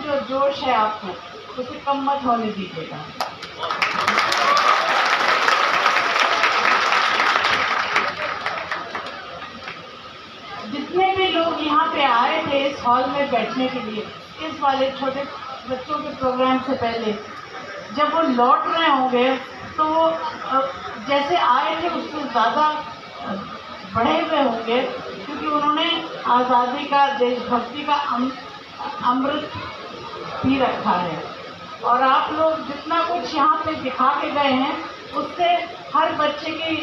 جو جوش ہے آپ کو اسے کم مت ہونے دیجیے گا. جتنے بھی لوگ یہاں پہ آئے تھے اس ہال میں بیٹھنے کے لیے اس والے چھوٹے بچوں کے پروگرام سے پہلے، جب وہ لوٹ رہے ہوں گے تو وہ جیسے آئے تھے اس سے زیادہ بڑھے ہوئے ہوں گے، کیونکہ انہوں نے آزادی کا، دیش بھکتی کا امرت پی رکھا ہے. اور آپ لوگ جتنا کچھ یہاں پہ دکھا کے گئے ہیں اس سے ہر بچے کی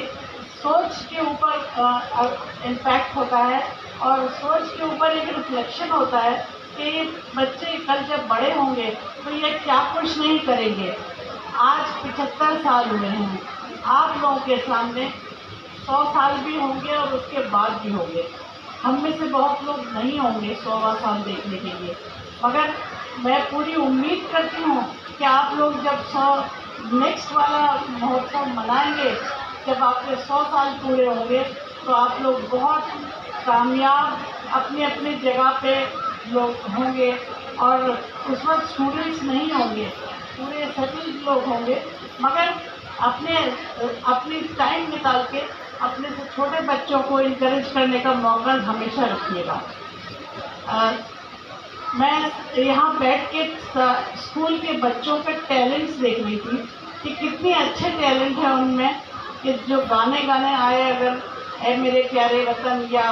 سوچ کے اوپر امپیکٹ ہوتا ہے، اور سوچ کے اوپر ایک ریفلیکشن ہوتا ہے کہ یہ بچے کل جب بڑے ہوں گے تو یہ کیا کچھ نہیں کریں گے. آج 75 سال ہوئے ہیں، آپ لوگوں کے سامنے 100 سال بھی ہوں گے اور اس کے بعد بھی ہوں گے. ہم میں سے بہت لوگ نہیں ہوں گے 100واں سال دیکھنے کے لیے، مگر میں پوری امید کرتی ہوں کہ آپ لوگ جب نیکسٹ والا مہوتسو منائیں گے، جب آپ کے 100 سال پورے ہوں گے تو آپ لوگ بہت کامیاب اپنی اپنی جگہ پہ لوگ ہوں گے. اور اس وقت اسٹوڈنٹس نہیں ہوں گے، پورے سیٹلڈ لوگ ہوں گے، مگر اپنی ٹائم نکال کے اپنے سے چھوٹے بچوں کو انکریج کرنے کا موقع ہمیشہ رکھیے گا. میں یہاں بیٹھ کے اسکول کے بچوں کے ٹیلنٹس دیکھ رہی تھی کہ کتنے اچھے ٹیلنٹ ہیں ان میں، کہ جو گانے آئے، اگر اے میرے پیارے وطن یا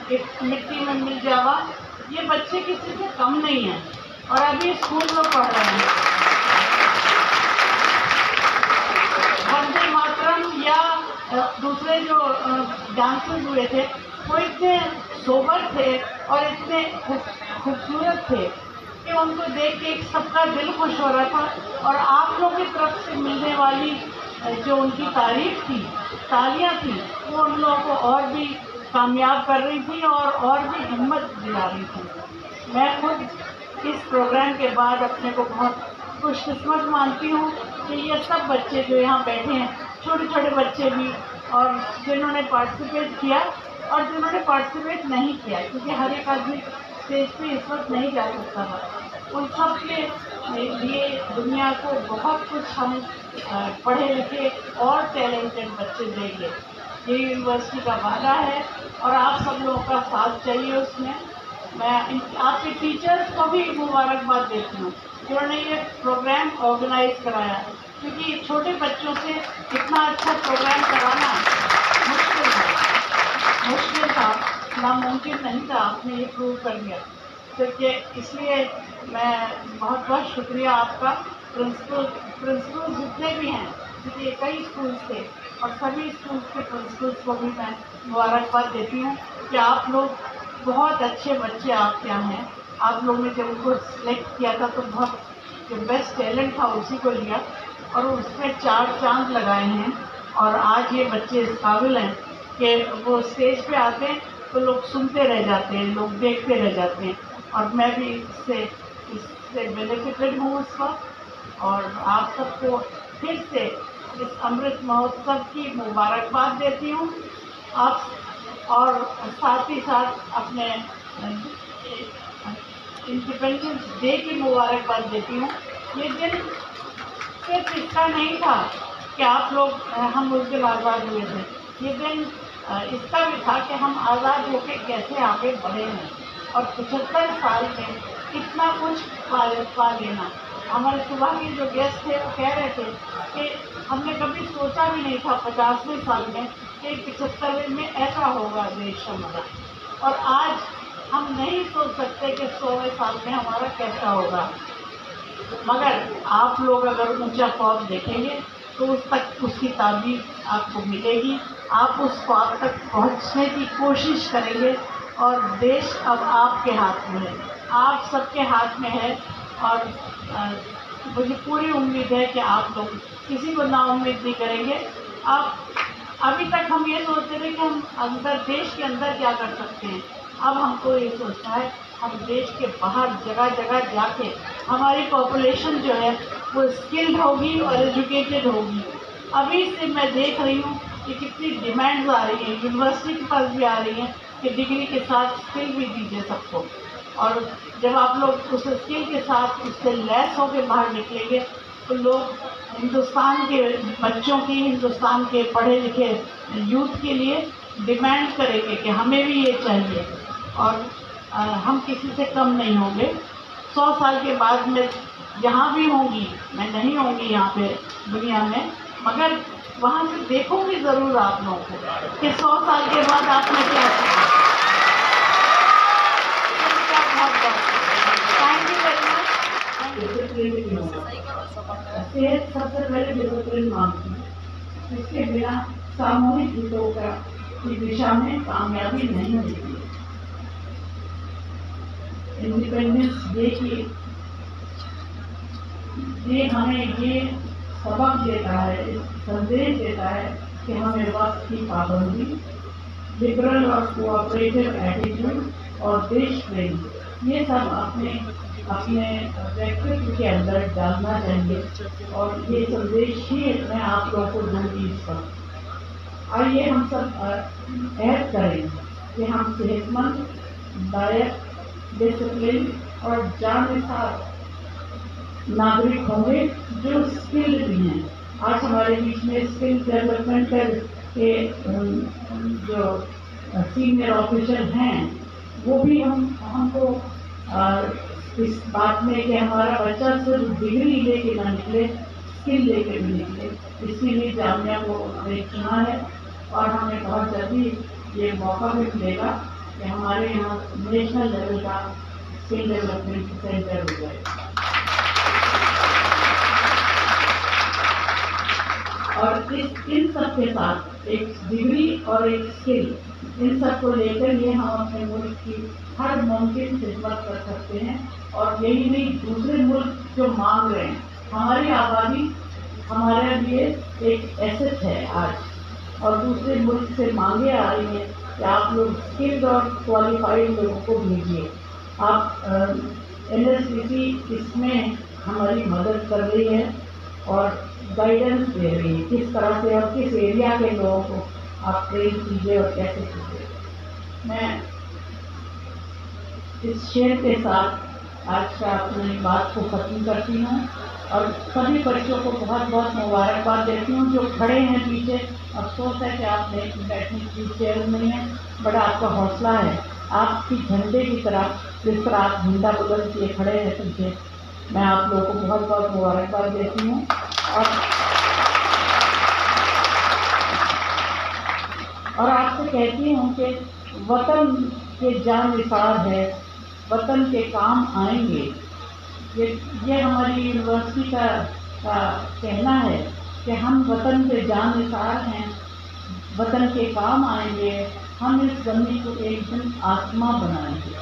ایک مٹی میں مل جاوا، یہ بچے کسی سے کم نہیں ہیں اور ابھی اسکول میں پڑھ رہے ہیں. وندے ماترم یا دوسرے جو ڈانسز ہوئے تھے وہ اتنے سوبر تھے اور اتنے خوبصورت تھے کہ ان کو دیکھ کے سب کا دل خوش ہو رہا تھا. اور آپ لوگوں کی طرف سے ملنے والی جو ان کی تعریف تھی، تالیاں تھیں، وہ ان لوگوں کو اور بھی کامیاب کر رہی تھی اور بھی ہمت دلا رہی تھی. میں خود اس پروگرام کے بعد اپنے کو بہت خوش قسمت مانتی ہوں کہ یہ سب بچے جو یہاں بیٹھے ہیں، چھوٹے چھوٹے بچے بھی، اور جنہوں نے پارٹیسپیٹ کیا اور جنہوں نے پارٹیسپیٹ نہیں کیا، کیونکہ ہر ایک آدمی اسٹیج پہ اس وقت نہیں جا سکتا تھا، ان سب کے لیے دنیا کو بہت کچھ ہم پڑھے لکھے اور ٹیلنٹڈ بچے دیں گے. یہ یونیورسٹی کا وعدہ ہے اور آپ سب لوگوں کا ساتھ چاہیے اس میں. میں آپ کے ٹیچرز کو بھی مبارکباد دیتی ہوں جنہوں نے یہ پروگرام آرگنائز کرایا، کیونکہ چھوٹے بچوں سے اتنا اچھا پروگرام کرانا مشکل تھا، ناممکن نہیں تھا. آپ نے یہ پروو کر دیا. کیونکہ اس لیے میں بہت بہت شکریہ آپ کا. پرنسپل جتنے بھی ہیں، کیونکہ کئی اسکولس تھے، اور سبھی اسکولس کے پرنسپلس کو بھی میں مبارکباد دیتی ہوں کہ آپ لوگ بہت اچھے بچے آپ کیا ہیں. آپ لوگوں نے جب ان کو سلیکٹ کیا تھا تو بہت جو بیسٹ ٹیلنٹ تھا اسی کو لیا اور اس پہ 4 چاند لگائے ہیں. اور آج یہ بچے اس قابل ہیں کہ وہ اسٹیج پہ آتے ہیں تو لوگ سنتے رہ جاتے ہیں، لوگ دیکھتے رہ جاتے ہیں. اور میں بھی اس سے بینیفٹڈ ہوں اس وقت. اور آپ سب کو پھر سے اس امرت مہوتسو کی مبارکباد دیتی ہوں. آپ اور ساتھ ہی ساتھ اپنے انڈیپینڈنس ڈے کی مبارکباد دیتی ہوں. یہ دن صرف اس کا نہیں تھا کہ آپ لوگ ہم اس دن آزاد ہوئے تھے، یہ دن اس کا بھی تھا کہ ہم آزاد ہو کے کیسے آگے بڑھے ہیں اور 75 سال میں اتنا کچھ پا لینا. ہمارے صبح کے جو گیسٹ تھے وہ کہہ رہے تھے کہ ہم نے کبھی سوچا بھی نہیں تھا 50ویں سال میں کہ 75ویں میں ایسا ہوگا دیش ہمارا، اور آج ہم نہیں سوچ سکتے کہ 100ویں سال میں ہمارا کیسا ہوگا. مگر آپ لوگ اگر اونچا خواب دیکھیں گے تو اس کی تعبیر آپ کو ملے گی. آپ اس خواب تک پہنچنے کی کوشش کریں گے اور دیش اب آپ کے ہاتھ میں ہے، آپ سب کے ہاتھ میں ہے. اور مجھے پوری امید ہے کہ آپ لوگ کسی کو نا امید نہیں کریں گے. ابھی تک ہم یہ سوچتے تھے کہ ہم دیش کے اندر کیا کر سکتے ہیں، اب ہم کو یہ سوچنا ہے ہم دیش کے باہر جگہ جگہ جا کے ہماری پاپولیشن جو ہے وہ اسکلڈ ہوگی اور ایجوکیٹڈ ہوگی. ابھی سے میں دیکھ رہی ہوں کہ کتنی ڈیمانڈز آ رہی ہیں، یونیورسٹی کے پاس بھی آ رہی ہیں کہ ڈگری کے ساتھ اسکل بھی دیجیے سب کو. اور جب آپ لوگ اس اسکل کے ساتھ اس سے لیس ہو کے باہر نکلیں گے تو لوگ ہندوستان کے بچوں کی، ہندوستان کے پڑھے لکھے یوتھ کے لیے ڈیمانڈ کریں گے کہ ہمیں بھی یہ چاہیے، اور ہم کسی سے کم نہیں ہوں گے۔ 100 سال کے بعد میں جہاں بھی ہوں گی، میں نہیں ہوں گی یہاں پہ دنیا میں، مگر وہاں سے دیکھوں گی ضرور آپ لوگوں کو کہ 100 سال کے بعد آپ نے کیا کیا۔ Thank you very much. صحت سب سے پہلے ڈسپلن مانگتی ہے، اس کے بنا ساموہک ہتوں کی دشا میں کامیابی نہیں ملتی۔ انڈیپینڈنس ڈے کی یہ ہمیں یہ سبق دیتا ہے، سندیش دیتا ہے کہ ہمیں وقت کی پابندی، لبرل اور کوآپریٹو ایٹیٹیوڈ اور دیش پریم یہ سب اپنے ویکتو کے اندر ڈالنا چاہیے، اور یہ سندیش ہی میں آپ لوگوں کو دوں گی اس وقت۔ آئیے ہم سب عہد کریں کہ ہم صحت مند، لائق، ڈسپلن اور جانبدار ناگرک ہوں گے جو اسکلڈ بھی ہیں۔ آج ہمارے بیچ میں اسکل ڈیولپمنٹ کے جو سینئر آفیسر ہیں وہ بھی ہم کو اس بات میں کہ ہمارا بچہ صرف ڈگری لے کے نہ نکلے، اسکل لے کے بھی نکلے، اسی لیے جامعہ کو ہمیں چنا ہے، اور ہمیں بہت جلدی یہ موقع بھی ملے گا کہ ہمارے یہاں نیشنل لیول کا اسکل ڈیولپمنٹ سینٹر ہو جائے۔ اور ان سب کے ساتھ ایک ڈگری اور ایک اسکل، ان سب کو لے کر یہ ہم اپنے ملک کی ہر ممکن خدمت کر سکتے ہیں، اور یہی نہیں دوسرے ملک جو مانگ رہے ہیں، ہماری آبادی ہمارے لیے ایک ایسٹ ہے آج، اور دوسرے ملک سے مانگیں آ رہی ہیں کہ آپ لوگ اسکلڈ اور کوالیفائڈ لوگوں کو بھیجیے۔ آپ NSCC اس میں ہماری مدد کر رہی ہے اور گائیڈنس دے رہی ہے کس طرح سے اور کس ایریا کے لوگوں کو آپ ٹرین کیجیے اور کیسے کیجیے۔ میں اس شعر کے ساتھ آج کا اپنی بات کو ختم کرتی ہوں، اور سبھی بچوں کو بہت بہت مبارکباد دیتی ہوں جو کھڑے ہیں پیچھے۔ افسوس ہے کہ آپ بیٹھنے کی چیئر نہیں ہیں، بڑا آپ کا حوصلہ ہے، آپ کی جھنڈے کی طرح جس طرح آپ جھنڈا بلند کیے کھڑے ہیں پیچھے، میں آپ لوگوں کو بہت بہت مبارکباد دیتی ہوں۔ اور آپ سے کہتی ہوں کہ وطن کے جان نثار ہے، وطن کے کام آئیں گے، یہ ہماری یونیورسٹی کا کہنا ہے کہ ہم وطن کے جان نثار ہیں، وطن کے کام آئیں گے، ہم اس زمین کو ایک دن آسماں بنائیں گے۔